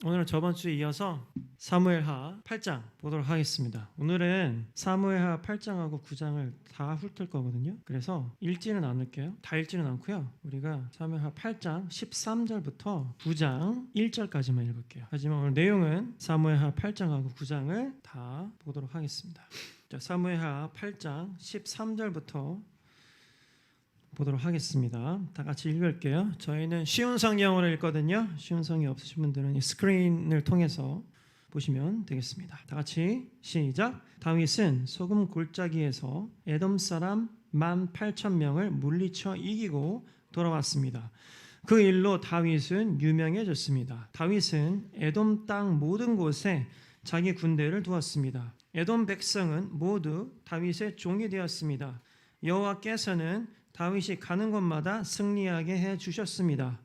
오늘은 저번 주에 이어서 사무엘하 8장 보도록 하겠습니다. 오늘은 사무엘하 8장하고 9장을 다 훑을 거거든요. 그래서 읽지는 않을게요. 다 읽지는 않고요. 우리가 사무엘하 8장 13절부터 9장 1절까지만 읽을게요. 하지만 오늘 내용은 사무엘하 8장하고 9장을 다 보도록 하겠습니다. 자, 사무엘하 8장 13절부터 보도록 하겠습니다. 다 같이 읽을게요. 저희는 쉬운 성경으로 읽거든요. 쉬운 성경이 없으신 분들은 이 스크린을 통해서 보시면 되겠습니다. 다 같이 시작. 다윗은 소금 골짜기에서 에돔 사람 18,000명을 물리쳐 이기고 돌아왔습니다. 그 일로 다윗은 유명해졌습니다. 다윗은 에돔 땅 모든 곳에 자기 군대를 두었습니다. 에돔 백성은 모두 다윗의 종이 되었습니다. 여호와께서는 다윗이 가는 곳마다 승리하게 해주셨습니다.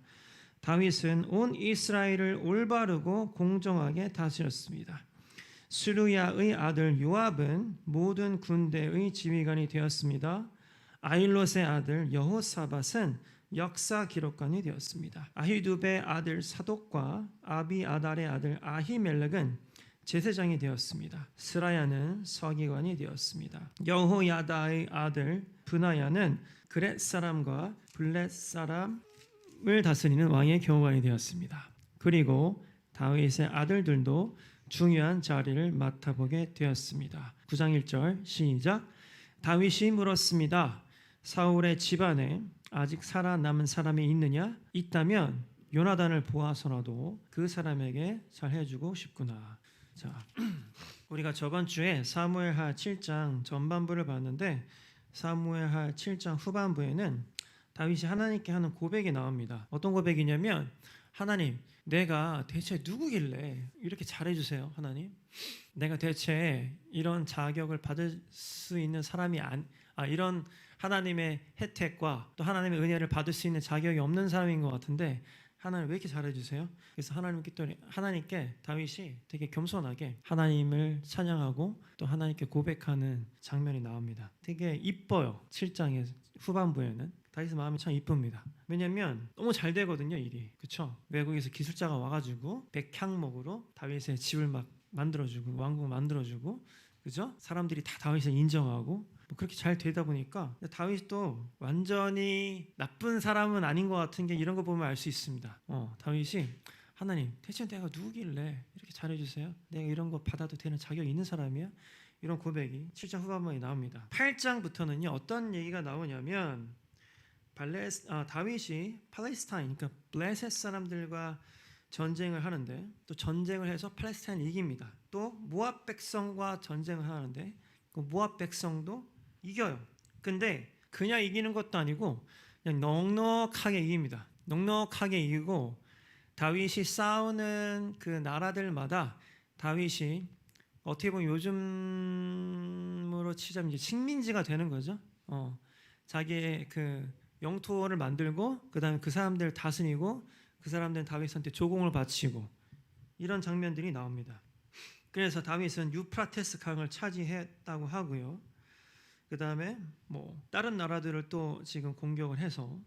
다윗은 온 이스라엘을 올바르고 공정하게 다스렸습니다. 스루야의 아들 요압은 모든 군대의 지휘관이 되었습니다. 아힐롯의 아들 여호사밧은 역사 기록관이 되었습니다. 아히두베의 아들 사독과 아비아달의 아들 아히멜렉은 제사장이 되었습니다. 스라야는 서기관이 되었습니다. 여호야다의 아들 브나야는 그렛 사람과 블렛 사람을 다스리는 왕의 경호관이 되었습니다. 그리고 다윗의 아들들도 중요한 자리를 맡아보게 되었습니다. 9장 1절 시작. 다윗이 물었습니다. 사울의 집안에 아직 살아남은 사람이 있느냐? 있다면 요나단을 보아서라도 그 사람에게 잘해주고 싶구나. 자, 우리가 저번 주에 사무엘하 7장 전반부를 봤는데 사무엘하 7장 후반부에는 다윗이 하나님께 하는 고백이 나옵니다. 어떤 고백이냐면 하나님, 내가 대체 누구길래 이렇게 잘해주세요. 하나님, 내가 대체 이런 자격을 받을 수 있는 사람이 이런 하나님의 혜택과 또 하나님의 은혜를 받을 수 있는 자격이 없는 사람인 것 같은데 하나님 왜 이렇게 잘해주세요? 그래서 하나님께 다윗이 되게 겸손하게 하나님을 찬양하고 또 하나님께 고백하는 장면이 나옵니다. 되게 이뻐요. 7장의 후반부에는 다윗의 마음이 참 이쁩니다. 왜냐하면 너무 잘 되거든요, 일이. 그렇죠? 외국에서 기술자가 와가지고 백향목으로 다윗의 집을 막 만들어주고 왕궁 만들어주고, 그죠? 사람들이 다 다윗을 인정하고 그렇게 잘 되다 보니까 다윗도 완전히 나쁜 사람은 아닌 것 같은 게 이런 거 보면 알 수 있습니다. 다윗이 하나님, 대체 내가 누구길래 이렇게 잘해주세요? 내가 이런 거 받아도 되는 자격이 있는 사람이야? 이런 고백이 7장 후반부에 나옵니다. 8장부터는요 어떤 얘기가 나오냐면 다윗이 팔레스타인, 그러니까 블레셋 사람들과 전쟁을 하는데 또 전쟁을 해서 팔레스타인을 이깁니다. 또 모압 백성과 전쟁을 하는데 그 모압 백성도 이겨요. 근데 그냥 이기는 것도 아니고 그냥 넉넉하게 이깁니다. 넉넉하게 이기고 다윗이 싸우는 그 나라들마다 다윗이 어떻게 보면 요즘으로 치자면 이제 식민지가 되는 거죠. 자기의 그 영토를 만들고 그다음에 그 사람들을 다스리고 그 사람들은 다윗한테 조공을 바치고 이런 장면들이 나옵니다. 그래서 다윗은 유프라테스 강을 차지했다고 하고요. 그 다음에 다른 나라들을 또 지금 공격을 해서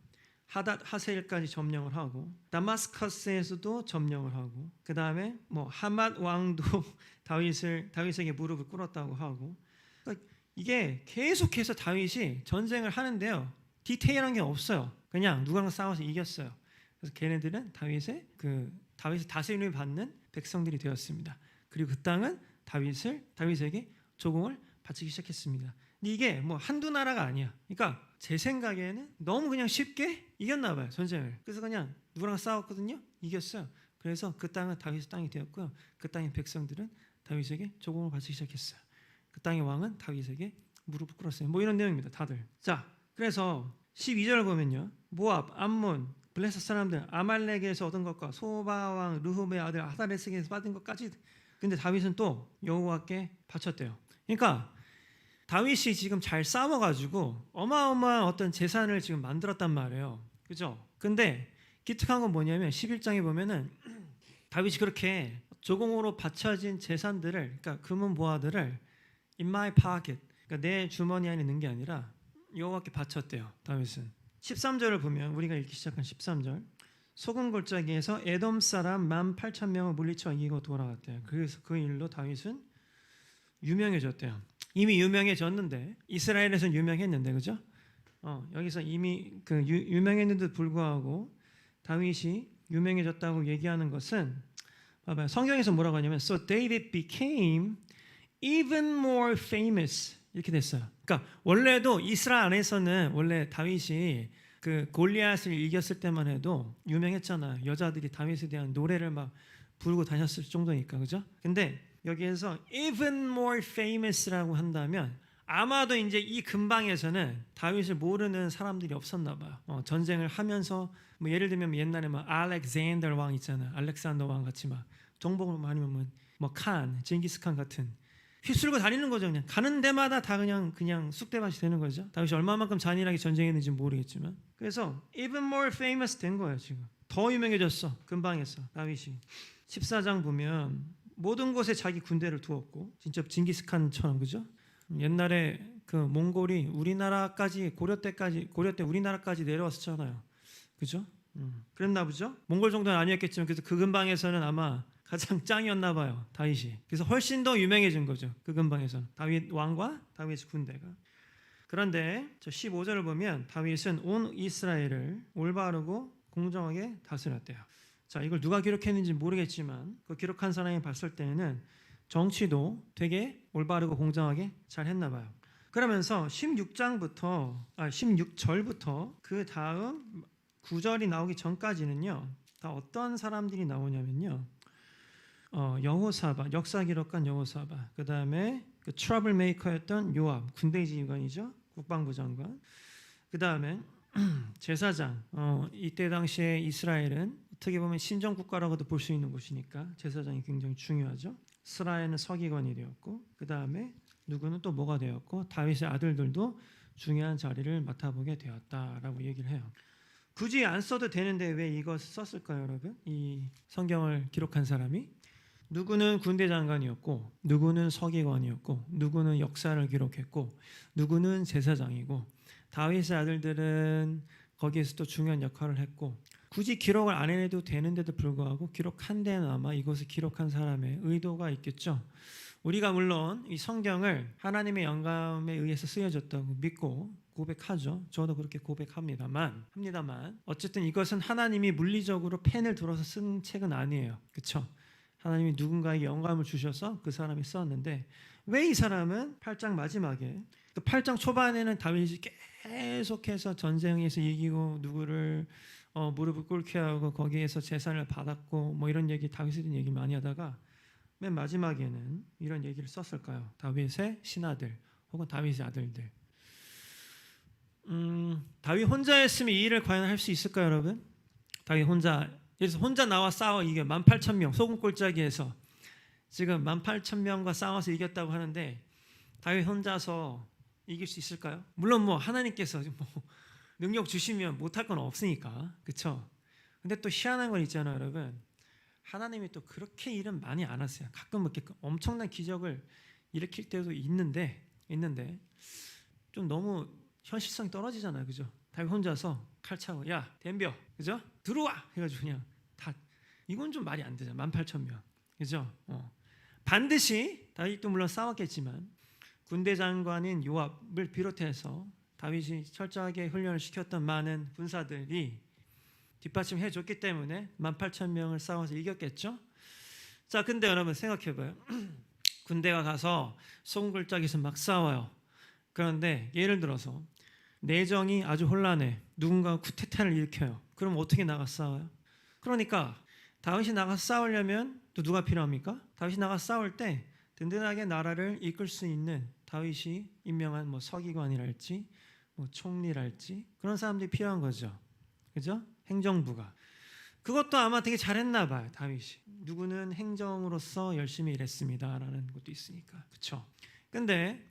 하닷 하세일까지 점령을 하고 다마스커스에서도 점령을 하고 그 다음에 하맛 왕도 다윗에게 무릎을 꿇었다고 하고, 그러니까 이게 계속해서 다윗이 전쟁을 하는데요 디테일한 게 없어요. 그냥 누구랑 싸워서 이겼어요. 그래서 걔네들은 다윗의 다스림을 받는 백성들이 되었습니다. 그리고 그 땅은 다윗에게 조공을 바치기 시작했습니다. 근데 이게 한두 나라가 아니야. 그러니까 제 생각에는 너무 그냥 쉽게 이겼나 봐요, 전쟁을. 그래서 그냥 누구랑 싸웠거든요. 이겼어요. 그래서 그 땅은 다윗의 땅이 되었고요. 그 땅의 백성들은 다윗에게 조공을 바치기 시작했어요. 그 땅의 왕은 다윗에게 무릎을 꿇었어요. 이런 내용입니다, 다들. 자, 그래서 12절을 보면요. 모압, 암몬, 블레셋 사람들, 아말렉에서 얻은 것과 소바왕 르훔의 아들 하다레스에서 받은 것까지. 근데 다윗은 또 여호와께 바쳤대요. 그러니까 다윗이 지금 잘 싸워가지고 어마어마한 어떤 재산을 지금 만들었단 말이에요. 그죠? 근데 기특한 건 뭐냐면 11장에 보면은 다윗이 그렇게 조공으로 바쳐진 재산들을, 그러니까 금은 보화들을 in my pocket, 그러니까 내 주머니 안에 있는 게 아니라 여호와께 바쳤대요. 다윗은 13절을 보면 우리가 읽기 시작한 13절 소금 골짜기에서 에돔 사람 18,000명을 물리쳐 이기고 돌아왔대요. 그래서 그 일로 다윗은 유명해졌대요. 이미 유명해졌는데 이스라엘에서는 유명했는데 그죠? 여기서 이미 그 유명했는데도 불구하고 다윗이 유명해졌다고 얘기하는 것은 봐봐요. 성경에서 뭐라고 하냐면 So David became even more famous 이렇게 됐어요. 그러니까 원래도 이스라엘 안에서는 원래 다윗이 그 골리앗을 이겼을 때만 해도 유명했잖아요. 여자들이 다윗에 대한 노래를 막 부르고 다녔을 정도니까 그죠? 근데 여기에서 even more famous라고 한다면 아마도 이제 이 근방에서는 다윗을 모르는 사람들이 없었나 봐요. 전쟁을 하면서 뭐 예를 들면 옛날에 막 알렉산더 왕 있잖아요. 알렉산더 왕 같이 막 정복을 아니면 뭐 칸, 징기스칸 같은 휩쓸고 다니는 거죠. 그냥 가는 데마다 다 그냥 쑥대밭이 되는 거죠. 다윗이 얼마만큼 잔인하게 전쟁했는지 모르겠지만 그래서 even more famous 된 거예요. 지금 더 유명해졌어. 근방에서 다윗이 14장 보면 모든 곳에 자기 군대를 두었고 진짜 징기스칸처럼 그죠? 옛날에 그 몽골이 우리나라까지 고려 때 우리나라까지 내려왔었잖아요. 그죠? 그랬나 보죠? 몽골 정도는 아니었겠지만 그래서 그 근방에서는 아마 가장 짱이었나 봐요. 다윗이. 그래서 훨씬 더 유명해진 거죠. 그 근방에서는 다윗 왕과 다윗의 군대가. 그런데 저 15절을 보면 다윗은 온 이스라엘을 올바르고 공정하게 다스렸대요. 자, 이걸 누가 기록했는지 모르겠지만 그 기록한 사람이 봤을 때는 정치도 되게 올바르고 공정하게 잘 했나 봐요. 그러면서 16절부터 그 다음 9절이 나오기 전까지는요. 다 어떤 사람들이 나오냐면요. 여호사밧, 역사 기록관 여호사밧, 그 다음에 그 트러블 메이커였던 요압, 군대 지휘관이죠. 국방부 장관. 그 다음에 제사장. 이때 당시에 이스라엘은 어떻게 보면 신정 국가라고도 볼 수 있는 곳이니까 제사장이 굉장히 중요하죠. 스라에는 서기관이 되었고 그 다음에 누구는 또 뭐가 되었고 다윗의 아들들도 중요한 자리를 맡아보게 되었다라고 얘기를 해요. 굳이 안 써도 되는데 왜 이거 썼을까요, 여러분? 이 성경을 기록한 사람이 누구는 군대 장관이었고 누구는 서기관이었고 누구는 역사를 기록했고 누구는 제사장이고 다윗의 아들들은 거기에서 또 중요한 역할을 했고 굳이 기록을 안 해도 되는데도 불구하고 기록한 데는 아마 이것을 기록한 사람의 의도가 있겠죠. 우리가 물론 이 성경을 하나님의 영감에 의해서 쓰여졌다고 믿고 고백하죠. 저도 그렇게 고백합니다만 어쨌든 이것은 하나님이 물리적으로 펜을 들어서 쓴 책은 아니에요. 그렇죠? 하나님이 누군가에게 영감을 주셔서 그 사람이 썼는데 왜 이 사람은 8장 마지막에 8장 초반에는 다윗이 계속해서 전쟁에서 이기고 누구를 무릎을 꿇게 하고 거기에서 재산을 받았고 뭐 이런 얘기 다윗에 대한 얘기 많이 하다가 맨 마지막에는 이런 얘기를 썼을까요? 다윗의 신하들 혹은 다윗의 아들들. 다윗 혼자였으면 이 일을 과연 할 수 있을까요, 여러분? 다윗 혼자 나와 싸워 이겨 18,000명 소금 골짜기에서 지금 18,000명과 싸워서 이겼다고 하는데 다윗 혼자서 이길 수 있을까요? 물론 뭐 하나님께서 뭐 능력 주시면 못할 건 없으니까 그렇죠. 근데 또 희한한 건 있잖아요, 여러분. 하나님이 또 그렇게 일은 많이 안 하세요. 가끔 이렇게 엄청난 기적을 일으킬 때도 있는데 좀 너무 현실성이 떨어지잖아요, 그죠? 다윗 혼자서 칼 차고 야 덤벼, 그죠? 들어와 해가지고 그냥 다 이건 좀 말이 안 되잖아. 18,000명, 그죠? 반드시 다윗도 물론 싸웠겠지만 군대 장관인 요압을 비롯해서 다윗이 철저하게 훈련을 시켰던 많은 군사들이 뒷받침해 줬기 때문에 18,000명을 싸워서 이겼겠죠. 자, 근데 여러분 생각해봐요. 군대가 가서 소금골짜기에서 막 싸워요. 그런데 예를 들어서 내정이 아주 혼란해. 누군가 쿠데타를 일으켜요. 그럼 어떻게 나가 싸워요? 그러니까 다윗이 나가서 싸우려면 또 누가 필요합니까? 다윗이 나가서 싸울 때 든든하게 나라를 이끌 수 있는 다윗이 임명한 뭐 서기관이랄지 뭐 총리랄지 그런 사람들이 필요한 거죠. 그죠? 행정부가. 그것도 아마 되게 잘했나 봐요, 다윗이. 누구는 행정으로서 열심히 일했습니다라는 것도 있으니까. 그렇죠? 근데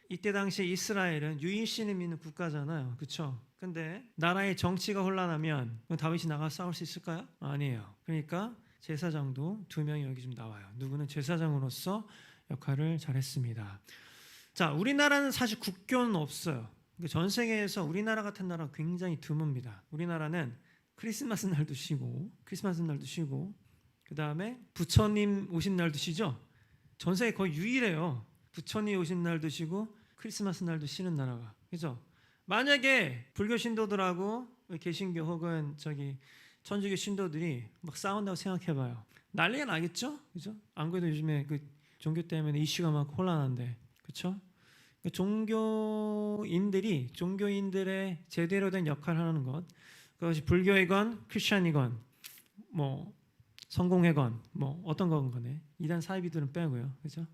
이때 당시에 이스라엘은 유일신을 믿는 국가잖아요. 그렇죠? 근데 나라의 정치가 혼란하면 다윗이 나가 싸울 수 있을까요? 아니에요. 그러니까 제사장도 2명이 여기 좀 나와요. 누구는 제사장으로서 역할을 잘했습니다. 자, 우리나라는 사실 국교는 없어요. 전 세계에서 우리나라 같은 나라가 굉장히 드뭅니다. 우리나라는 크리스마스 날도 쉬고 그 다음에 부처님 오신 날도 쉬죠. 전 세계 거의 유일해요. 부처님 오신 날도 쉬고 크리스마스 날도 쉬는 나라가. 그죠? 만약에 불교 신도들하고 개신교 혹은 저기 천주교 신도들이 막 싸운다고 생각해봐요. 난리가 나겠죠? 그죠? 안 그래도 요즘에 그 종교 때문에 이슈가 막 혼란한데, 그렇죠? 종교인들의 제대로 된 역할을 하는 것, 그것이 불교이건 크리스천이건 뭐 성공회건 뭐 어떤 건 거네. 이단 사이비들은 빼고요, 그죠?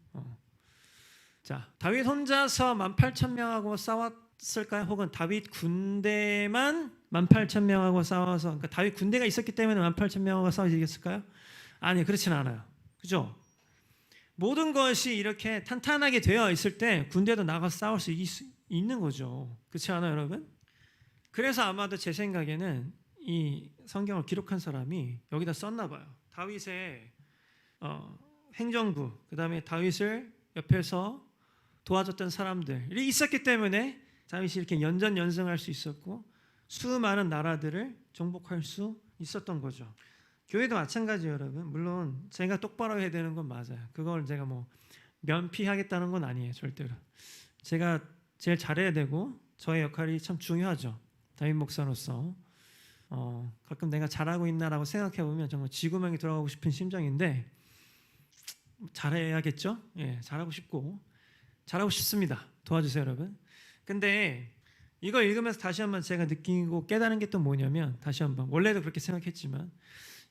자, 다윗 혼자서 18,000명하고 싸웠을까요? 혹은 다윗 군대만 18,000명하고 싸워서, 그러니까 다윗 군대가 있었기 때문에 18,000명하고 싸우겠을까요? 아니, 그렇진 않아요. 그죠? 모든 것이 이렇게 탄탄하게 되어 있을 때 군대도 나가서 싸울 수 있는 거죠. 그렇지 않아요, 여러분? 그래서 아마도 제 생각에는 이 성경을 기록한 사람이 여기다 썼나 봐요. 다윗의 행정부, 그 다음에 다윗을 옆에서 도와줬던 사람들이 있었기 때문에 다윗이 이렇게 연전연승할 수 있었고 수많은 나라들을 정복할 수 있었던 거죠. 교회도 마찬가지예요, 여러분. 물론 제가 똑바로 해야 되는 건 맞아요. 그걸 제가 뭐 면피하겠다는 건 아니에요, 절대로. 제가 제일 잘해야 되고 저의 역할이 참 중요하죠. 담임 목사로서 가끔 내가 잘하고 있나라고 생각해 보면 정말 지구명이 들어가고 싶은 심정인데 잘해야겠죠? 예, 잘하고 싶습니다. 도와주세요, 여러분. 근데 이거 읽으면서 다시 한번 제가 느끼고 깨달은 게 또 뭐냐면, 다시 한번 원래도 그렇게 생각했지만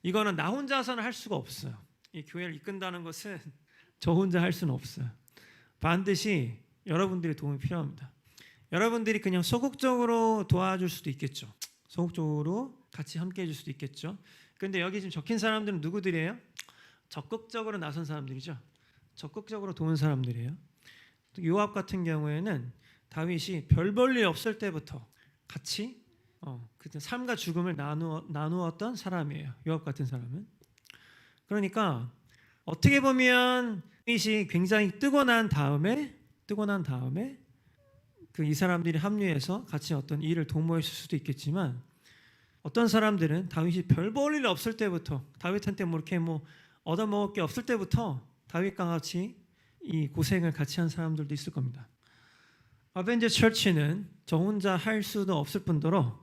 이거는 나 혼자서는 할 수가 없어요. 이 교회를 이끈다는 것은 저 혼자 할 수는 없어요. 반드시 여러분들의 도움이 필요합니다. 여러분들이 그냥 소극적으로 도와줄 수도 있겠죠. 소극적으로 같이 함께 해줄 수도 있겠죠. 근데 여기 지금 적힌 사람들은 누구들이에요? 적극적으로 나선 사람들이죠. 적극적으로 도운 사람들이에요. 요압 같은 경우에는 다윗이 별 볼 일 없을 때부터 같이 그때 삶과 죽음을 나누었던 사람이에요. 요압 같은 사람은. 그러니까 어떻게 보면 다윗이 굉장히 뜨고 난 다음에 그 이 사람들이 합류해서 같이 어떤 일을 도모했을 수도 있겠지만, 어떤 사람들은 다윗이 별 볼 일 없을 때부터, 다윗한테 뭐 이렇게 뭐 얻어먹을 게 없을 때부터 다윗과 같이 이 고생을 같이 한 사람들도 있을 겁니다. 어벤져 처치는 저 혼자 할 수도 없을 뿐더러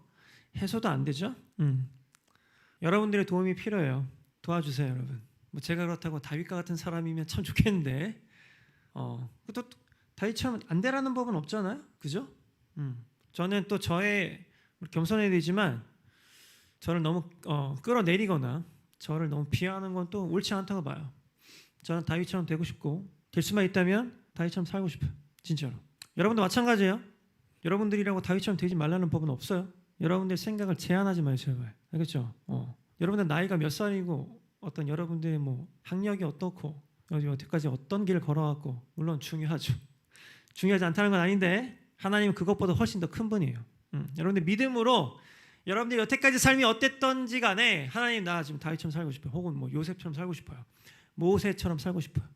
해소도 안 되죠. 여러분들의 도움이 필요해요. 도와주세요, 여러분. 뭐 제가 그렇다고 다윗과 같은 사람이면 참 좋겠는데, 또 다윗처럼 안 되라는 법은 없잖아요, 그죠? 저는 또 저의 겸손해야 되지만 저를 너무 끌어내리거나 저를 너무 비하하는 건 또 옳지 않다고 봐요. 저는 다윗처럼 되고 싶고, 될 수만 있다면 다윗처럼 살고 싶어요, 진짜로. 여러분도 마찬가지예요. 여러분들이라고 다윗처럼 되지 말라는 법은 없어요. 여러분들 생각을 제한하지 마요, 제발. 알겠죠? 여러분들 나이가 몇 살이고 어떤 여러분들의 뭐 학력이 어떻고 여태까지 어떤 길을 걸어왔고, 물론 중요하죠. 중요하지 않다는 건 아닌데 하나님은 그것보다 훨씬 더 큰 분이에요. 여러분들 믿음으로 여러분들 여태까지 삶이 어땠던지 간에 하나님, 나 지금 다윗처럼 살고 싶어요. 혹은 뭐 요셉처럼 살고 싶어요. 모세처럼 살고 싶어요.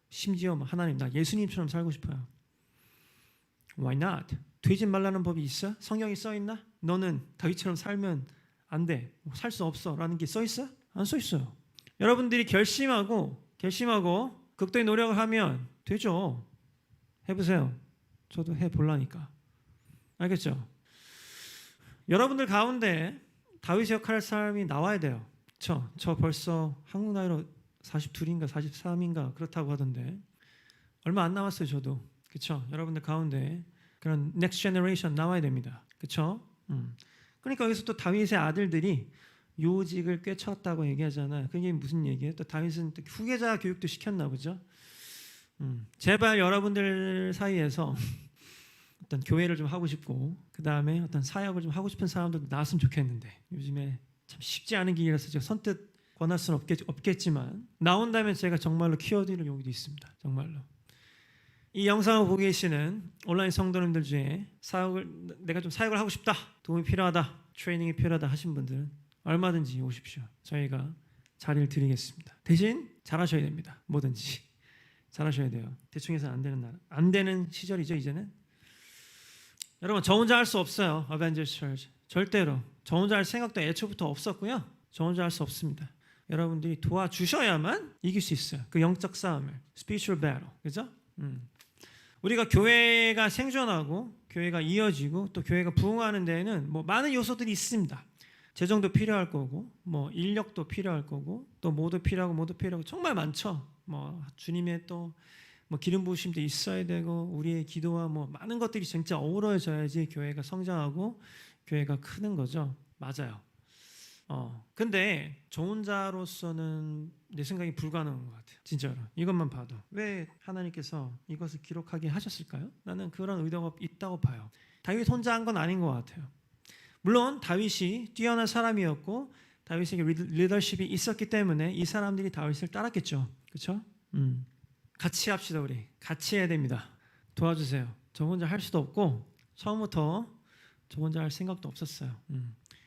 심지어 하나님, 나 예수님처럼 살고 싶어요. Why not? 되지 말라는 법이 있어? 성경이 써 있나? 너는 다윗처럼 살면 안 돼, 살 수 없어 라는 게 써 있어? 안 써 있어요. 여러분들이 결심하고 극도의 노력을 하면 되죠. 해보세요. 저도 해보려니까. 알겠죠? 여러분들 가운데 다윗의 역할을 할 사람이 나와야 돼요. 저 벌써 한국 나이로 42인가 43인가 그렇다고 하던데 얼마 안 남았어요, 저도. 그렇죠? 여러분들 가운데 그런 넥스트 제너레이션 나와야 됩니다. 그렇죠? 그러니까 여기서 또 다윗의 아들들이 요직을 꿰찼다고 얘기하잖아요. 그게 무슨 얘기예요? 또 다윗은 또 후계자 교육도 시켰나 보죠. 제발 여러분들 사이에서 어떤 교회를 좀 하고 싶고, 그 다음에 어떤 사역을 좀 하고 싶은 사람들도 나왔으면 좋겠는데, 요즘에 참 쉽지 않은 길이라서 제가 선뜻 권할 수는 없겠지만 나온다면 제가 정말로 키워드릴 용기도 있습니다. 정말로. 이 영상을 보고 계시는 온라인 성도님들 중에 내가 좀 사역을 하고 싶다, 도움이 필요하다, 트레이닝이 필요하다 하신 분들은 얼마든지 오십시오. 저희가 자리를 드리겠습니다. 대신 잘하셔야 됩니다. 뭐든지 잘하셔야 돼요. 대충 해서는 안 되는 시절이죠, 이제는. 여러분 저 혼자 할 수 없어요. Avengers Church 절대로 저 혼자 할 생각도 애초부터 없었고요. 저 혼자 할 수 없습니다. 여러분들이 도와주셔야만 이길 수 있어요. 그 영적 싸움을 spiritual battle, 그죠? 우리가 교회가 생존하고 교회가 이어지고 또 교회가 부흥하는 데에는 뭐 많은 요소들이 있습니다. 재정도 필요할 거고, 뭐 인력도 필요할 거고, 또 모두 필요하고 정말 많죠. 뭐 주님의 또 뭐 기름 부으심도 있어야 되고, 우리의 기도와 뭐 많은 것들이 진짜 어우러져야지 교회가 성장하고 교회가 크는 거죠. 맞아요. 근데 저 혼자로서는 내 생각이 불가능한 것 같아요. 진짜로 이것만 봐도 왜 하나님께서 이것을 기록하게 하셨을까요? 나는 그런 의도가 있다고 봐요. 다윗 혼자 한 건 아닌 것 같아요. 물론 다윗이 뛰어난 사람이었고 다윗에게 리더십이 있었기 때문에 이 사람들이 다윗을 따랐겠죠. 그렇죠? 같이 합시다. 우리 같이 해야 됩니다. 도와주세요. 저 혼자 할 수도 없고 처음부터 저 혼자 할 생각도 없었어요.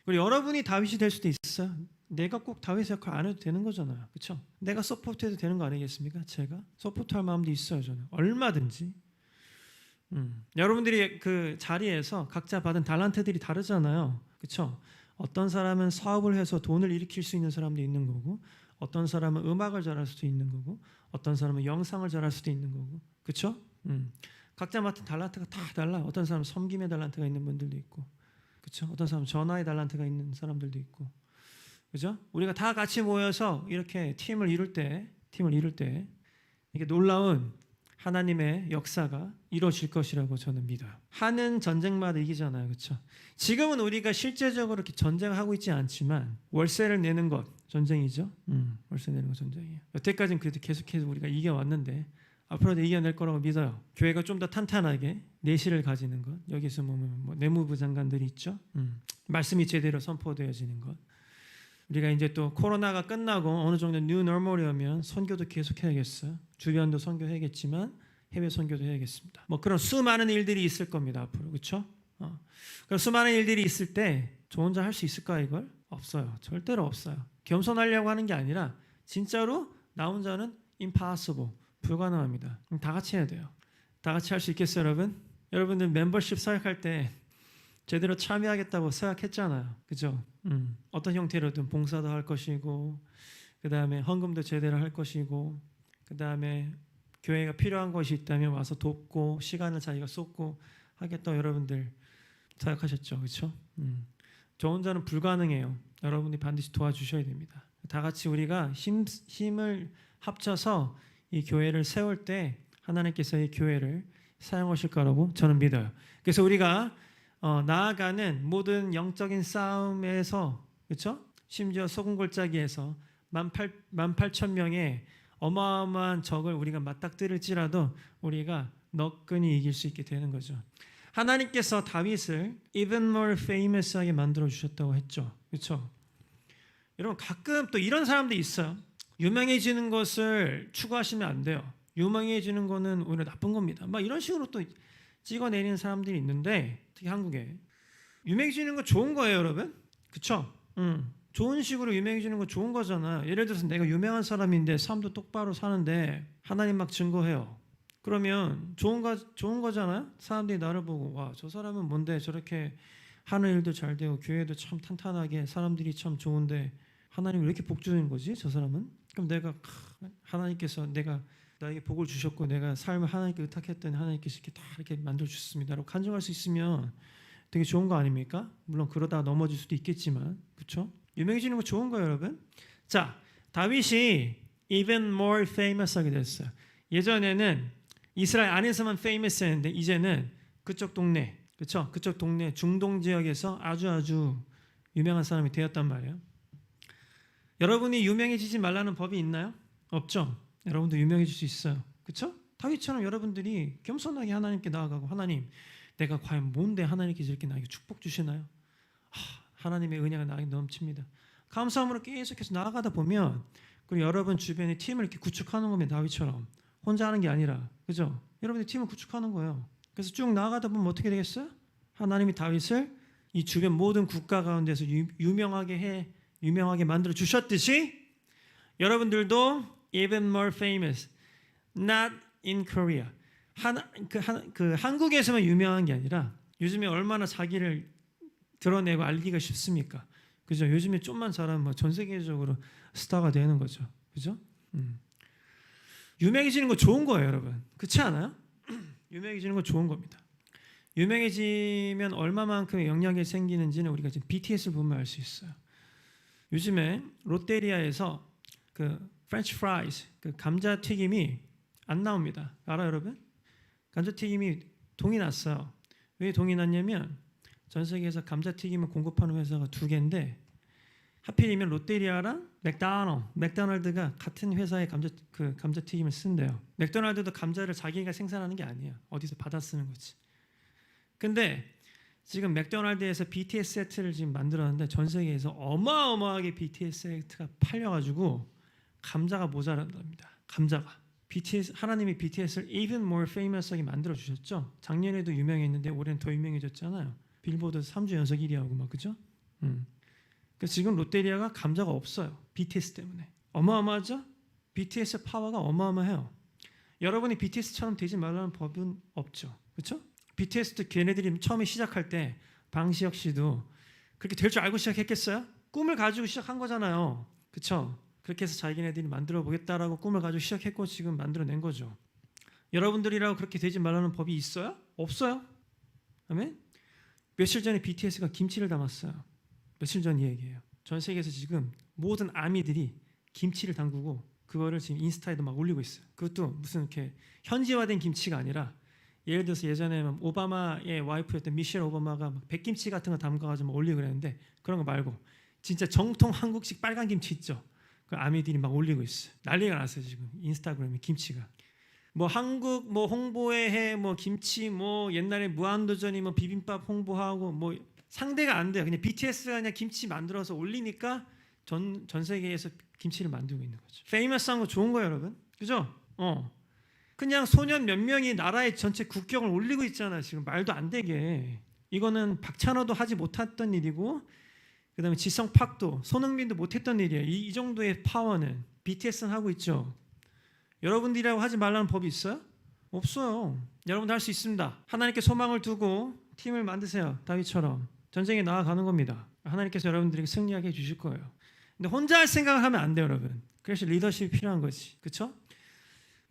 그리고 여러분이 다윗이 될 수도 있어요. 내가 꼭 다윗 역할 안 해도 되는 거잖아요. 그렇죠? 내가 서포트해도 되는 거 아니겠습니까? 제가 서포트할 마음도 있어요. 저는 얼마든지. 여러분들이 그 자리에서 각자 받은 달란트들이 다르잖아요. 그렇죠? 어떤 사람은 사업을 해서 돈을 일으킬 수 있는 사람도 있는 거고, 어떤 사람은 음악을 잘할 수도 있는 거고, 어떤 사람은 영상을 잘할 수도 있는 거고, 그렇죠? 각자 맡은 달란트가 다 달라. 어떤 사람은 섬김의 달란트가 있는 분들도 있고, 그렇죠? 어떤 사람은 전화의 달란트가 있는 사람들도 있고, 그렇죠? 우리가 다 같이 모여서 이렇게 팀을 이룰 때 이게 놀라운 하나님의 역사가 이루어질 것이라고 저는 믿어요. 하는 전쟁마다 이기잖아요. 그렇죠? 지금은 우리가 실제적으로 이렇게 전쟁하고 있지 않지만 월세를 내는 것 전쟁이죠. 월세 내는 거 전쟁이에요. 여태까지는 그래도 계속해서 우리가 이겨왔는데 앞으로도 이겨낼 거라고 믿어요. 교회가 좀 더 탄탄하게 내실을 가지는 것. 여기서 보면 뭐 내무부 장관들이 있죠. 말씀이 제대로 선포되어지는 것. 우리가 이제 또 코로나가 끝나고 어느 정도 뉴 노멀이 오면 선교도 계속해야겠어요. 주변도 선교해야겠지만 해외 선교도 해야겠습니다. 뭐 그런 수많은 일들이 있을 겁니다. 앞으로. 그렇죠? 그런 수많은 일들이 있을 때 저 혼자 할 수 있을까 이걸? 없어요. 절대로 없어요. 겸손하려고 하는 게 아니라 진짜로 나 혼자는 impossible. 불가능합니다. 다 같이 해야 돼요. 다 같이 할 수 있겠어요, 여러분? 여러분들 멤버십 서약할 때 제대로 참여하겠다고 서약했잖아요. 그죠? 어떤 형태로든 봉사도 할 것이고, 그 다음에 헌금도 제대로 할 것이고, 그 다음에 교회가 필요한 것이 있다면 와서 돕고 시간을 자기가 쏟고 하겠다고 여러분들 서약하셨죠. 그렇죠? 저 혼자는 불가능해요. 여러분이 반드시 도와주셔야 됩니다. 다 같이 우리가 힘을 합쳐서 이 교회를 세울 때 하나님께서 이 교회를 사용하실 거라고 저는 믿어요. 그래서 우리가 나아가는 모든 영적인 싸움에서, 그렇죠? 심지어 소금골짜기에서 18,000명의 어마어마한 적을 우리가 맞닥뜨릴지라도 우리가 너끈히 이길 수 있게 되는 거죠. 하나님께서 다윗을 even more famous하게 만들어 주셨다고 했죠. 그렇죠? 여러분 가끔 또 이런 사람들이 있어요. 유명해지는 것을 추구하시면 안 돼요. 유명해지는 거는 오히려 나쁜 겁니다. 막 이런 식으로 또 찍어내리는 사람들이 있는데 특히 한국에 유명해지는 거 좋은 거예요, 여러분. 그렇죠? 좋은 식으로 유명해지는 거 좋은 거잖아요. 예를 들어서 내가 유명한 사람인데 삶도 똑바로 사는데 하나님 막 증거해요. 그러면 좋은 거잖아요. 사람들이 나를 보고 와, 저 사람은 뭔데 저렇게 하는 일도 잘 되고 교회도 참 탄탄하게 사람들이 참 좋은데 하나님 왜 이렇게 복 주는 거지? 저 사람은? 그럼 내가 하나님께서 나에게 복을 주셨고 내가 삶을 하나님께 의탁했더니 하나님께서 이렇게 다 이렇게 만들어 주셨습니다라고 간증할 수 있으면 되게 좋은 거 아닙니까? 물론 그러다 넘어질 수도 있겠지만, 그렇죠? 유명해지는 거 좋은 거예요, 여러분. 자, 다윗이 even more famous하게 됐어요. 예전에는 이스라엘 안에서만 famous했는데 이제는 그쪽 동네, 그렇죠? 그쪽 동네 중동 지역에서 아주 유명한 사람이 되었단 말이에요. 여러분이 유명해지지 말라는 법이 있나요? 없죠. 여러분도 유명해질 수 있어요. 그렇죠? 다윗처럼 여러분들이 겸손하게 하나님께 나아가고 하나님, 내가 과연 뭔데 하나님께서 이렇게 나에게 축복 주시나요? 하나님의 은혜가 나에게 넘칩니다. 감사함으로 계속해서 나아가다 보면 그리고 여러분 주변에 팀을 이렇게 구축하는 겁니다. 다윗처럼 혼자 하는 게 아니라, 그죠? 여러분이 팀을 구축하는 거예요. 그래서 쭉 나아가다 보면 어떻게 되겠어요? 하나님이 다윗을 이 주변 모든 국가 가운데서 유명하게 만들어 주셨듯이 여러분들도 even more famous, not in Korea. 한국에서만 유명한 게 아니라 요즘에 얼마나 자기를 드러내고 알리기가 쉽습니까? 그죠? 요즘에 좀만 잘하면 뭐 전 세계적으로 스타가 되는 거죠. 그죠? 유명해지는 거 좋은 거예요, 여러분. 그렇지 않아요? 유명해지는 거 좋은 겁니다. 유명해지면 얼마만큼의 영향이 생기는지는 우리가 지금 BTS를 보면 알 수 있어요. 요즘에 롯데리아에서 그 프렌치 프라이즈, 그 감자튀김이 안 나옵니다. 알아요, 여러분? 감자튀김이 동이 났어요. 왜 동이 났냐면 전 세계에서 감자튀김을 공급하는 회사가 2개인데 하필이면 롯데리아랑 맥도날드가 같은 회사의 감자튀김을 쓴대요. 맥도날드도 감자를 자기가 생산하는 게 아니에요. 어디서 받아 쓰는 거지. 근데 지금 맥도날드에서 BTS 세트를 지금 만들었는데 전 세계에서 어마어마하게 BTS 세트가 팔려가지고 감자가 모자란답니다. 감자가. BTS, 하나님이 BTS를 even more famous하게 만들어 주셨죠. 작년에도 유명했는데 올해는 더 유명해졌잖아요. 빌보드 3주 연속 1위 하고 막 그죠? 그래서 지금 롯데리아가 감자가 없어요. BTS 때문에. 어마어마하죠? BTS의 파워가 어마어마해요. 여러분이 BTS처럼 되지 말라는 법은 없죠. 그렇죠? BTS도 걔네들이 처음에 시작할 때 방시혁 씨도 그렇게 될 줄 알고 시작했겠어요? 꿈을 가지고 시작한 거잖아요. 그렇죠? 그렇게 해서 자기네들이 만들어 보겠다라고 꿈을 가지고 시작했고 지금 만들어낸 거죠. 여러분들이라고 그렇게 되지 말라는 법이 있어요? 없어요. 아멘? 며칠 전에 BTS가 김치를 담았어요. 며칠 전 얘기예요. 전 세계에서 지금 모든 아미들이 김치를 담그고 그거를 지금 인스타에도 막 올리고 있어요. 그것도 무슨 이렇게 현지화된 김치가 아니라 예를 들어서 예전에 오바마의 와이프였던 미셸 오바마가 막 백김치 같은 거 담가가지고 막 올리고 그랬는데 그런 거 말고 진짜 정통 한국식 빨간 김치 있죠. 그 아미들이 막 올리고 있어요. 난리가 났어요 지금 인스타그램에 김치가. 뭐 한국 뭐 홍보에 해 뭐 김치 뭐 옛날에 무한도전이 뭐 비빔밥 홍보하고 뭐 상대가 안 돼요. 그냥 BTS가 그냥 김치 만들어서 올리니까 전 세계에서 김치를 만들고 있는 거죠. 페이머스한 거 좋은 거예요, 여러분. 그죠? 그냥 소년 몇 명이 나라의 전체 국격을 올리고 있잖아요. 지금 말도 안 되게. 이거는 박찬호도 하지 못했던 일이고 그다음에 지성팍도 손흥민도 못했던 일이에요. 이 정도의 파워는 BTS는 하고 있죠. 여러분들이라고 하지 말라는 법이 있어요? 없어요. 여러분도 할 수 있습니다. 하나님께 소망을 두고 팀을 만드세요. 다윗처럼 전쟁에 나아가는 겁니다. 하나님께서 여러분들에게 승리하게 해주실 거예요. 근데 혼자 할 생각을 하면 안 돼요, 여러분. 그래서 리더십이 필요한 거지, 그렇죠?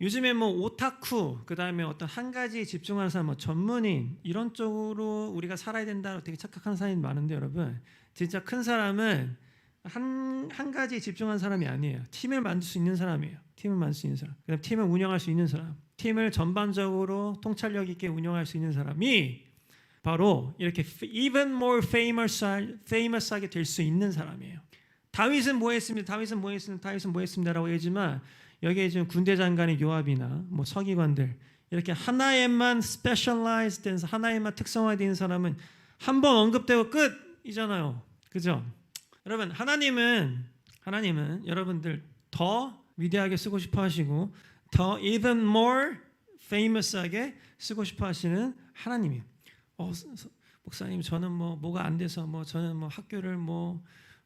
요즘에 뭐 오타쿠, 그 다음에 어떤 한 가지에 집중하는 사람, 뭐 전문인 이런 쪽으로 우리가 살아야 된다고 되게 착각하는 사람이 많은데 여러분, 진짜 큰 사람은 한 가지에 집중하는 사람이 아니에요. 팀을 만들 수 있는 사람이에요. 팀을 만들 수 있는 사람. 그다음 팀을 운영할 수 있는 사람. 팀을 전반적으로 통찰력 있게 운영할 수 있는 사람이 바로 이렇게 even more famous하게 될 수 있는 사람이에요. 다윗은 뭐 했습니다. 다윗은 뭐 했습니다라고 얘기지만 여기에 지금 군대 장관의 요압이나 뭐 서기관들 이렇게 하나에만 스페셜라이즈 된 하나에만 특성화된 사람은 한 번 언급되고 끝이잖아요. 그죠? 여러분 하나님은 여러분들 더 위대하게 쓰고 싶어 하시고 더 even more famous하게 쓰고 싶어 하시는 하나님이에요. 목사님 저는 뭐가 안 돼서 저는 학교를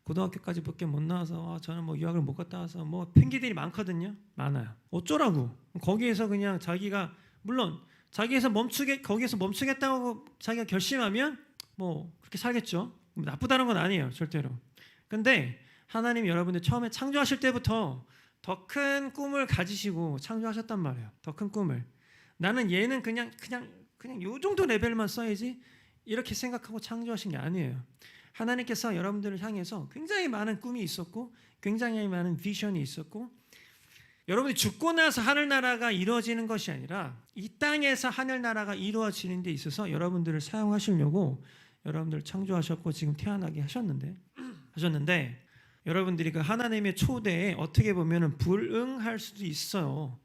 고등학교까지밖에 못 나와서 저는 유학을 못 갔다 와서 핑계들이 많거든요. 많아요. 어쩌라고? 거기에서 그냥 자기가 물론 거기에서 멈추겠다고 자기가 결심하면 그렇게 살겠죠. 나쁘다는 건 아니에요, 절대로. 근데 하나님 여러분들 처음에 창조하실 때부터 더 큰 꿈을 가지시고 창조하셨단 말이에요. 더 큰 꿈을. 나는 얘는 그냥 요 정도 레벨만 써야지 이렇게 생각하고 창조하신 게 아니에요. 하나님께서 여러분들을 향해서 굉장히 많은 꿈이 있었고 굉장히 많은 비전이 있었고 여러분이 죽고 나서 하늘나라가 이루어지는 것이 아니라 이 땅에서 하늘나라가 이루어지는 데 있어서 여러분들을 사용하시려고 여러분들을 창조하셨고 지금 태어나게 하셨는데 여러분들이 그 하나님의 초대에 어떻게 보면 불응할 수도 있어요.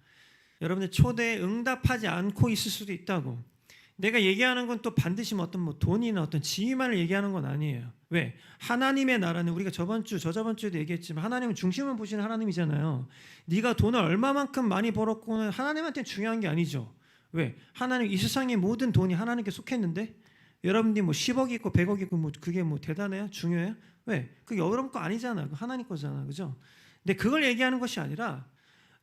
여러분들 초대에 응답하지 않고 있을 수도 있다고. 내가 얘기하는 건 또 반드시 어떤 돈이나 어떤 지위만을 얘기하는 건 아니에요. 왜? 하나님의 나라는 우리가 저저번 주에도 얘기했지만 하나님은 중심을 보시는 하나님이잖아요. 네가 돈을 얼마만큼 많이 벌었고는 하나님한테는 중요한 게 아니죠. 왜? 하나님 이 세상의 모든 돈이 하나님께 속했는데 여러분들이 10억 있고 100억 있고 그게 대단해요? 중요해요? 왜? 그게 여러분 거 아니잖아요. 하나님 거잖아요. 그죠? 근데 그걸 얘기하는 것이 아니라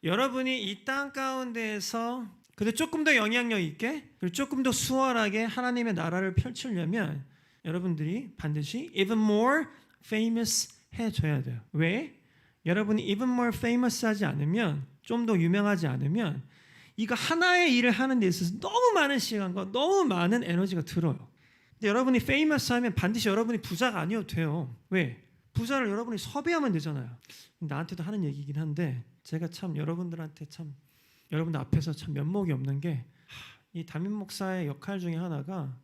여러분이 이 땅 가운데에서 근데 조금 더 영향력 있게 그리고 조금 더 수월하게 하나님의 나라를 펼치려면 여러분들이 반드시 even more famous 해줘야 돼요. 왜? 여러분이 even more famous 하지 않으면 좀 더 유명하지 않으면 이거 하나의 일을 하는 데 있어서 너무 많은 시간과 너무 많은 에너지가 들어요. 근데 여러분이 famous 하면 반드시 여러분이 부자가 아니어도 돼요. 왜? 부자를 여러분이 섭외하면 되잖아요. 나한테도 하는 얘기긴 한데 제가 참 여러분들한테 참 여러분들 앞에서 참 면목이 없는 게 이 담임 목사의 역할 중에 하나가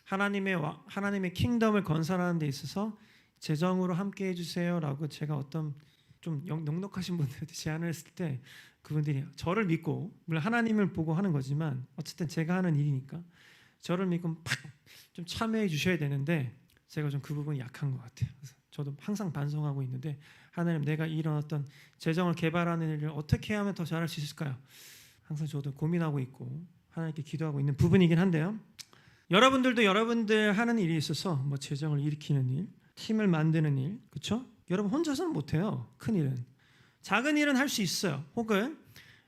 하나님의 킹덤을 건설하는 데 있어서 재정으로 함께 해주세요라고 제가 어떤 좀 넉넉하신 분들한테 제안을 했을 때 그분들이 저를 믿고 물론 하나님을 보고 하는 거지만 어쨌든 제가 하는 일이니까 저를 믿고 좀 참여해 주셔야 되는데 제가 좀 그 부분이 약한 것 같아요. 그래서 저도 항상 반성하고 있는데 하나님 내가 이런 어떤 재정을 개발하는 일을 어떻게 하면 더 잘할 수 있을까요? 항상 저도 고민하고 있고 하나님께 기도하고 있는 부분이긴 한데요. 여러분들도 여러분들 하는 일이 있어서 뭐 재정을 일으키는 일, 팀을 만드는 일, 그렇죠? 여러분 혼자서는 못해요. 큰 일은 작은 일은 할 수 있어요. 혹은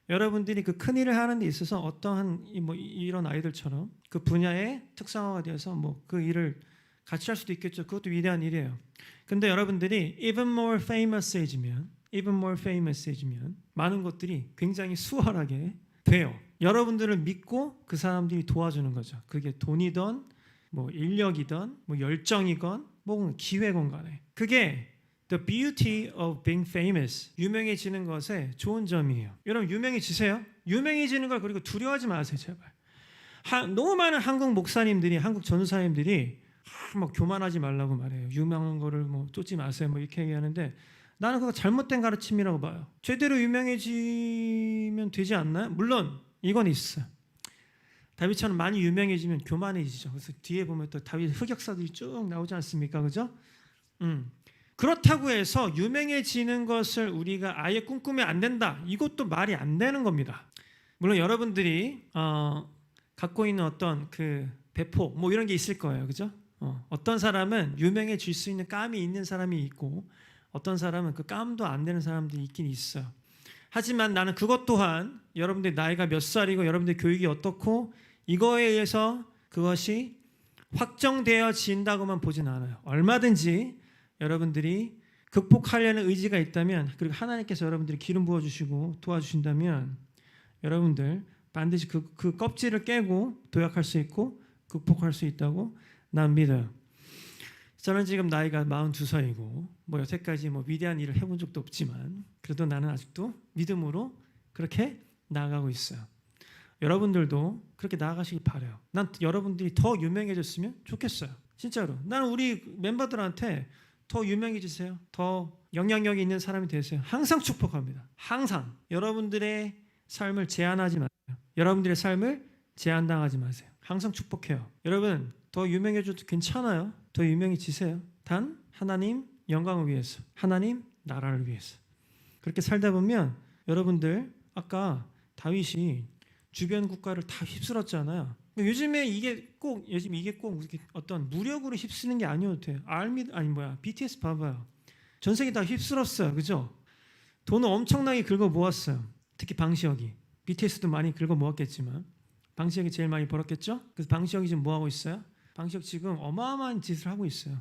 여러분들이 그 큰 일을 하는 데 있어서 어떠한 이런 아이들처럼 그 분야의 특성화가 되어서 뭐 그 일을 같이 할 수도 있겠죠. 그것도 위대한 일이에요. 근데 여러분들이 even more famous해지면 많은 것들이 굉장히 수월하게 돼요. 여러분들을 믿고 그 사람들이 도와주는 거죠. 그게 돈이든 뭐 인력이든 뭐 열정이건 뭐 기회건 간에 그게 The beauty of being famous 유명해지는 것의 좋은 점이에요. 여러분 유명해지세요. 유명해지는 걸 그리고 두려워하지 마세요. 제발. 너무 많은 한국 목사님들이 한국 전도사님들이 막 교만하지 말라고 말해요. 유명한 거를 뭐 쫓지 마세요. 뭐 이렇게 얘기하는데 나는 그거 잘못된 가르침이라고 봐요. 제대로 유명해지면 되지 않나요? 물론 이건 있어요. 다윗처럼 많이 유명해지면 교만해지죠. 그래서 뒤에 보면 또 다윗 흑역사들이 쭉 나오지 않습니까? 그죠? 그렇다고 해서 유명해지는 것을 우리가 아예 꿈꾸면 안 된다. 이것도 말이 안 되는 겁니다. 물론 여러분들이 갖고 있는 어떤 그 배포 뭐 이런 게 있을 거예요. 그죠? 어떤 사람은 유명해질 수 있는 깜이 있는 사람이 있고 어떤 사람은 그 깜도 안 되는 사람들이 있긴 있어요. 하지만 나는 그것 또한 여러분들 나이가 몇 살이고 여러분들 교육이 어떻고 이거에 의해서 그것이 확정되어진다고만 보진 않아요. 얼마든지 여러분들이 극복하려는 의지가 있다면 그리고 하나님께서 여러분들이 기름 부어주시고 도와주신다면 여러분들 반드시 그 껍질을 깨고 도약할 수 있고 극복할 수 있다고 난 믿어요. 저는 지금 나이가 42살이고 뭐 여태까지 뭐 위대한 일을 해본 적도 없지만 그래도 나는 아직도 믿음으로 그렇게 나아가고 있어요. 여러분들도 그렇게 나아가시길 바라요. 난 여러분들이 더 유명해졌으면 좋겠어요. 진짜로. 나는 우리 멤버들한테 더 유명해지세요. 더 영향력이 있는 사람이 되세요. 항상 축복합니다. 항상 여러분들의 삶을 제한하지 마세요. 여러분들의 삶을 제한당하지 마세요. 항상 축복해요. 여러분 더 유명해져도 괜찮아요. 더 유명해지세요. 단 하나님 영광을 위해서, 하나님 나라를 위해서. 그렇게 살다 보면 여러분들 아까 다윗이 주변 국가를 다 휩쓸었잖아요. 요즘 이게 꼭 어떤 무력으로 휩쓰는 게 아니어도 돼요. BTS 봐봐요. 전 세계 다 휩쓸었어요. 그죠? 돈을 엄청나게 긁어 모았어요. 특히 방시혁이. BTS도 많이 긁어 모았겠지만 방시혁이 제일 많이 벌었겠죠? 그래서 방시혁이 지금 뭐 하고 있어요? 방시혁 지금 어마어마한 짓을 하고 있어요.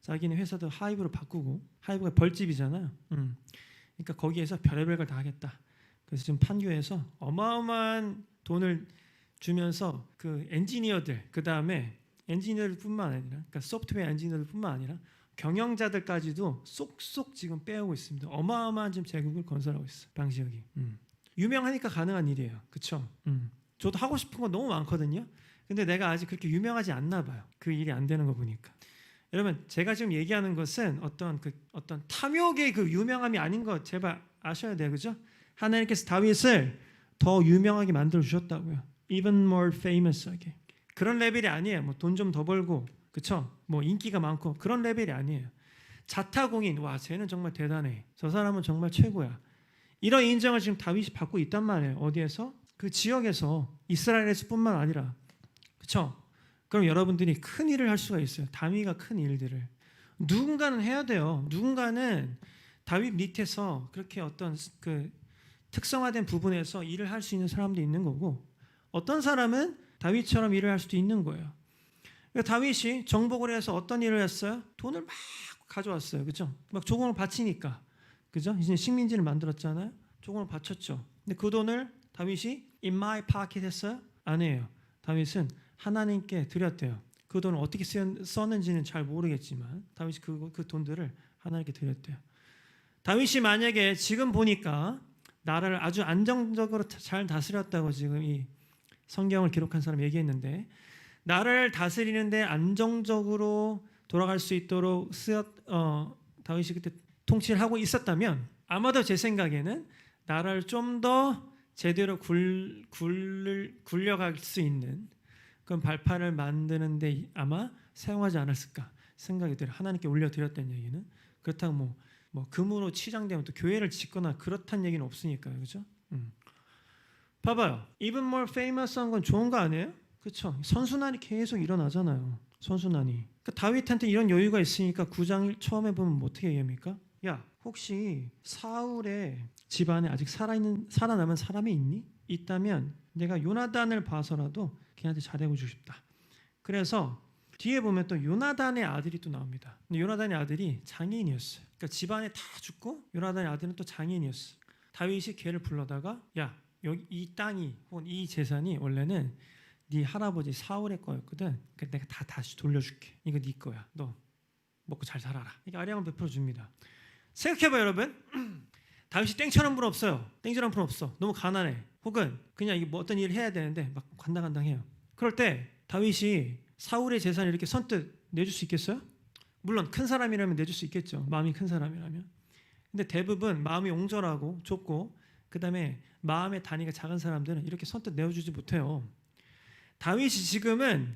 자기는 회사도 하이브로 바꾸고 하이브가 벌집이잖아요. 그러니까 거기에서 별의별 걸 다 하겠다. 그래서 지금 판교에서 어마어마한 돈을 주면서 그 엔지니어들 그 다음에 엔지니어들뿐만 아니라 그러니까 소프트웨어 엔지니어들뿐만 아니라 경영자들까지도 쏙쏙 지금 빼오고 있습니다. 어마어마한 지금 제국을 건설하고 있어요. 방시혁이. 유명하니까 가능한 일이에요. 그렇죠? 저도 하고 싶은 거 너무 많거든요. 근데 내가 아직 그렇게 유명하지 않나 봐요. 그 일이 안 되는 거 보니까. 여러분 제가 지금 얘기하는 것은 어떤 탐욕의 그 유명함이 아닌 거 제발 아셔야 돼요. 그죠? 하나님께서 다윗을 더 유명하게 만들어 주셨다고요. Even more famous하게. 그런 레벨이 아니에요. 뭐 돈 좀 더 벌고, 그렇죠? 뭐 인기가 많고 그런 레벨이 아니에요. 자타공인, 와, 쟤는 정말 대단해. 저 사람은 정말 최고야. 이런 인정을 지금 다윗이 받고 있단 말이에요. 어디에서? 그 지역에서 이스라엘에서뿐만 아니라, 그렇죠? 그럼 여러분들이 큰 일을 할 수가 있어요. 다윗이가 큰 일들을 누군가는 해야 돼요. 누군가는 다윗 밑에서 그렇게 어떤 그 특성화된 부분에서 일을 할 수 있는 사람도 있는 거고 어떤 사람은 다윗처럼 일을 할 수도 있는 거예요. 그러니까 다윗이 정복을 해서 어떤 일을 했어요? 돈을 막 가져왔어요. 그죠? 막 조공을 바치니까. 그죠? 이제 식민지를 만들었잖아요. 조공을 바쳤죠. 근데 그 돈을 다윗이 in my pocket 했어요? 아니에요. 다윗은 하나님께 드렸대요. 그 돈을 어떻게 썼는지는 잘 모르겠지만 다윗이 그 돈들을 하나님께 드렸대요. 다윗이 만약에 지금 보니까 나라를 아주 안정적으로 잘 다스렸다고 지금 이 성경을 기록한 사람 얘기했는데 나를 다스리는데 안정적으로 돌아갈 수 있도록 다윗이 그때 통치를 하고 있었다면 아마도 제 생각에는 나라를 좀 더 제대로 굴려갈 수 있는 그런 발판을 만드는데 아마 사용하지 않았을까 생각이 들어요. 하나님께 올려드렸다는 얘기는 그렇다고 뭐 금으로 치장되면 또 교회를 짓거나 그렇다는 얘기는 없으니까요. 그렇죠? 봐봐요. Even more famous한 건 좋은 거 아니에요? 그렇죠? 선순환이 계속 일어나잖아요. 선순환이. 그러니까 다윗한테 이런 여유가 있으니까 9장 처음에 보면 뭐 어떻게 얘기합니까? 야, 혹시 사울의 집안에 아직 살아남은 사람이 있니? 있다면 내가 요나단을 봐서라도 걔한테 잘해고 주고 싶다. 그래서 뒤에 보면 또 요나단의 아들이 또 나옵니다. 근데 요나단의 아들이 장애인이었어요. 그러니까 집안에 다 죽고 요나단의 아들은 또 장애인이었어요. 다윗이 걔를 불러다가 야, 여기 이 땅이 혹은 이 재산이 원래는 네 할아버지 사울의 거였거든. 그러니까 내가 다시 돌려줄게. 이거 네 거야. 너 먹고 잘 살아라. 이게 아량을 베풀어 줍니다. 생각해봐요, 여러분. 다윗이 땡처럼 분 없어요. 땡처럼 분 없어. 너무 가난해. 혹은 그냥 이게 뭐 어떤 일을 해야 되는데 막 간당간당해요. 그럴 때 다윗이 사울의 재산을 이렇게 선뜻 내줄 수 있겠어요? 물론 큰 사람이라면 내줄 수 있겠죠. 마음이 큰 사람이라면. 근데 대부분 마음이 옹졸하고 좁고 그다음에 마음의 단위가 작은 사람들은 이렇게 선뜻 내어주지 못해요. 다윗이 지금은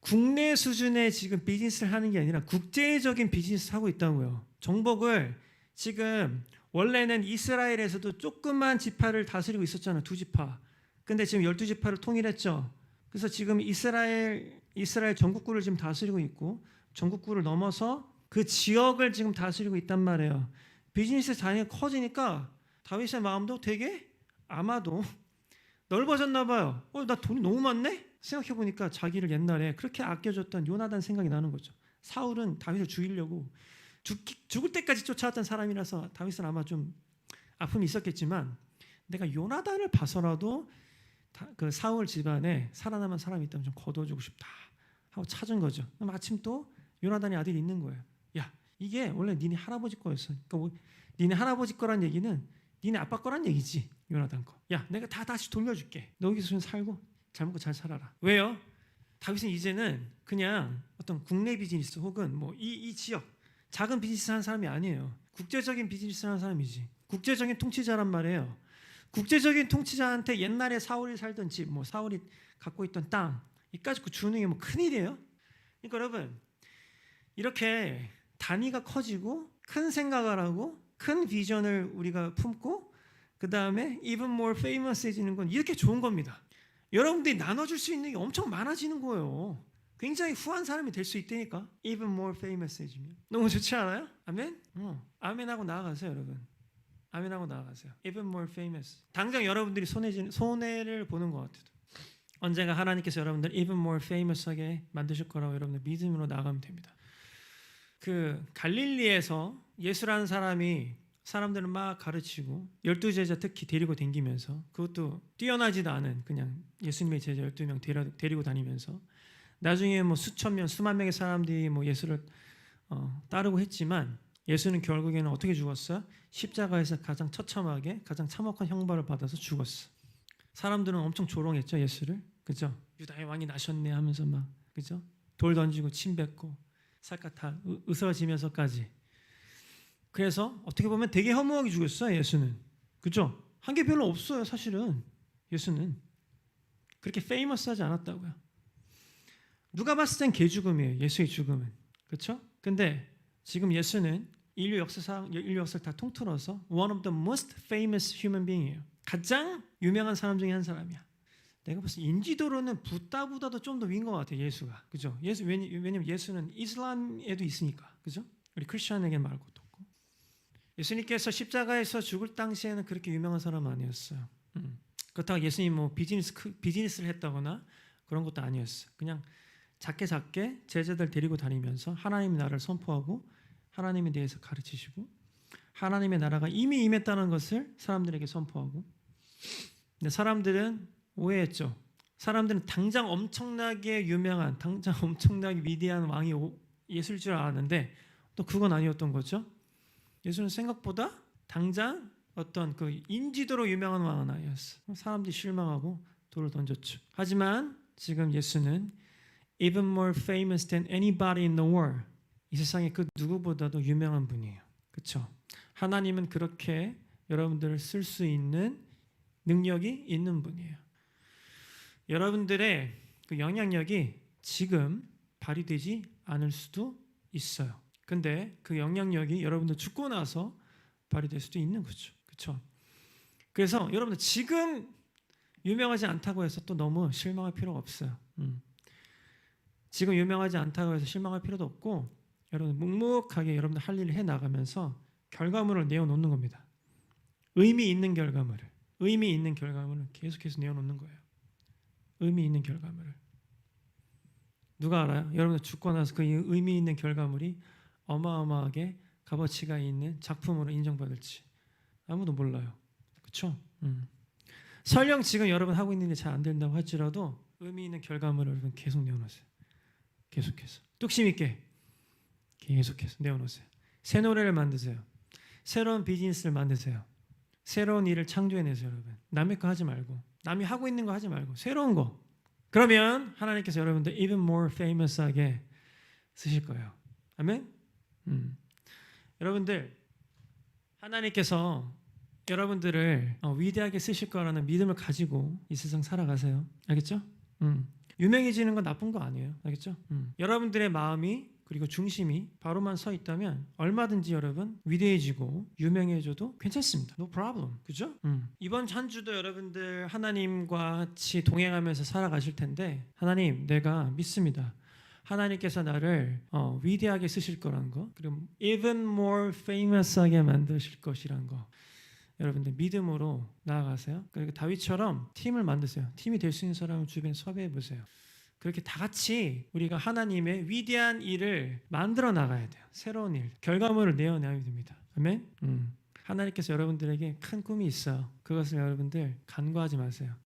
국내 수준의 지금 비즈니스를 하는 게 아니라 국제적인 비즈니스를 하고 있다고요. 정복을 지금 원래는 이스라엘에서도 조그만 지파를 다스리고 있었잖아요. 2지파. 근데 지금 12지파를 통일했죠. 그래서 지금 이스라엘 전국구를 지금 다스리고 있고 전국구를 넘어서 그 지역을 지금 다스리고 있단 말이에요. 비즈니스 단위가 커지니까 다윗의 마음도 되게 아마도 넓어졌나 봐요. 나 돈이 너무 많네? 생각해보니까 자기를 옛날에 그렇게 아껴줬던 요나단 생각이 나는 거죠. 사울은 다윗을 죽이려고 죽을 때까지 쫓아왔던 사람이라서 다윗은 아마 좀 아픔이 있었겠지만 내가 요나단을 봐서라도 그 사울 집안에 살아남은 사람이 있다면 좀 거둬주고 싶다 하고 찾은 거죠. 마침 또 요나단의 아들이 있는 거예요. 야, 이게 원래 니네 할아버지 거였어. 그러니까 니네 할아버지 거란 얘기는 니네 아빠 거란 얘기지. 요나단 거. 야, 내가 다시 돌려줄게. 너 여기서 좀 살고 잘 먹고 잘 살아라. 왜요? 다윗은 이제는 그냥 어떤 국내 비즈니스 혹은 뭐 이 지역 작은 비즈니스 하는 사람이 아니에요. 국제적인 비즈니스 하는 사람이지. 국제적인 통치자란 말이에요. 국제적인 통치자한테 옛날에 사울이 살던 집, 뭐 사울이 갖고 있던 땅 이까짓 거 주는 게 뭐 큰일이에요? 그러니까 여러분 이렇게 단위가 커지고 큰 생각을 하고 큰 비전을 우리가 품고 그 다음에 even more famous해지는 건 이렇게 좋은 겁니다. 여러분들이 나눠줄 수 있는 게 엄청 많아지는 거예요. 굉장히 후한 사람이 될 수 있다니까. even more famous해지면 너무 좋지 않아요? 아멘? 아멘하고 나아가세요, 여러분. 아멘하고 나아가세요. even more famous. 당장 여러분들이 손해를 보는 것 같아도 언젠가 하나님께서 여러분들 even more famous하게 만드실 거라고 여러분들 믿음으로 나아가면 됩니다. 그 갈릴리에서 예수라는 사람이 사람들을 막 가르치고 12제자 특히 데리고 다니면서 그것도 뛰어나지도 않은 그냥 예수님의 제자 12명 데리고 다니면서 나중에 뭐 수천 명, 수만 명의 사람들이 뭐 예수를 따르고 했지만 예수는 결국에는 어떻게 죽었어요? 십자가에서 가장 처참하게 가장 참혹한 형벌을 받아서 죽었어. 사람들은 엄청 조롱했죠, 예수를. 그죠? 유다의 왕이 나셨네 하면서 막 그죠? 돌 던지고 침 뱉고 살갗 다 으스러지면서까지. 그래서 어떻게 보면 되게 허무하게 죽었어요, 예수는. 그죠? 한 게 별로 없어요, 사실은. 예수는 그렇게 페이머스하지 않았다고요. 누가 봤을 땐 개죽음이에요, 예수의 죽음은. 그렇죠? 근데 지금 예수는 인류 역사를 다 통틀어서 one of the most famous human being이에요. 가장 유명한 사람 중에 한 사람이야. 내가 봤을 때 인지도로는 부다보다도 좀 더 위인 것 같아요, 예수가. 그죠? 왜냐면 예수는 이슬람에도 있으니까. 그죠? 우리 크리스천에게 말고 또 없고. 예수님께서 십자가에서 죽을 당시에는 그렇게 유명한 사람 아니었어요. 그렇다고 예수님 뭐 비즈니스를 했다거나 그런 것도 아니었어요. 그냥 작게 제자들 데리고 다니면서 하나님의 나라를 선포하고 하나님에 대해서 가르치시고 하나님의 나라가 이미 임했다는 것을 사람들에게 선포하고. 근데 사람들은 오해했죠. 사람들은 당장 엄청나게 유명한, 당장 엄청나게 위대한 왕이 예수일 줄 알았는데 또 그건 아니었던 거죠. 예수는 생각보다 당장 어떤 그 인지도로 유명한 왕은 아니었어요. 사람들이 실망하고 돌을 던졌죠. 하지만 지금 예수는 even more famous than anybody in the world. 이 세상에 그 누구보다도 유명한 분이에요. 그렇죠? 하나님은 그렇게 여러분들을 쓸 수 있는 능력이 있는 분이에요. 여러분들의 그 영향력이 지금 발휘되지 않을 수도 있어요. 근데 그 영향력이 여러분들 죽고 나서 발휘될 수도 있는 거죠. 그렇죠? 그래서 여러분들 지금 유명하지 않다고 해서 또 너무 실망할 필요가 없어요. 지금 유명하지 않다고 해서 실망할 필요도 없고 여러분 묵묵하게 여러분들 할 일을 해나가면서 결과물을 내어놓는 겁니다. 의미 있는 결과물을 계속해서 내어놓는 거예요. 의미 있는 결과물을. 누가 알아요? 여러분들 죽고 나서 그 의미 있는 결과물이 어마어마하게 값어치가 있는 작품으로 인정받을지 아무도 몰라요. 그렇죠? 설령 지금 여러분 하고 있는 일이 잘 안 된다고 할지라도 의미 있는 결과물을 여러분 계속 내어놓으세요. 계속해서 뚝심 있게 계속해서 내어놓으세요. 새 노래를 만드세요. 새로운 비즈니스를 만드세요. 새로운 일을 창조해내세요. 여러분 남의 거 하지 말고 남이 하고 있는 거 하지 말고 새로운 거. 그러면 하나님께서 여러분들 even more famous하게 쓰실 거예요. 아멘? 여러분들 하나님께서 여러분들을 위대하게 쓰실 거라는 믿음을 가지고 이 세상 살아가세요. 알겠죠? 유명해지는 건 나쁜 거 아니에요. 알겠죠? 여러분들의 마음이 그리고 중심이 바로만 서 있다면 얼마든지 여러분 위대해지고 유명해져도 괜찮습니다. No problem. 그죠? 이번 한 주도 여러분들 하나님과 같이 동행하면서 살아가실 텐데 하나님 내가 믿습니다. 하나님께서 나를 위대하게 쓰실 거라는 거 그리고 even more famous하게 만드실 것이라는 거 여러분들 믿음으로 나아가세요. 그리고 다윗처럼 팀을 만드세요. 팀이 될 수 있는 사람을 주변에 섭외해 보세요. 그렇게 다 같이 우리가 하나님의 위대한 일을 만들어 나가야 돼요. 새로운 일, 결과물을 내어내야 됩니다. 아멘? 하나님께서 여러분들에게 큰 꿈이 있어요. 그것을 여러분들 간과하지 마세요.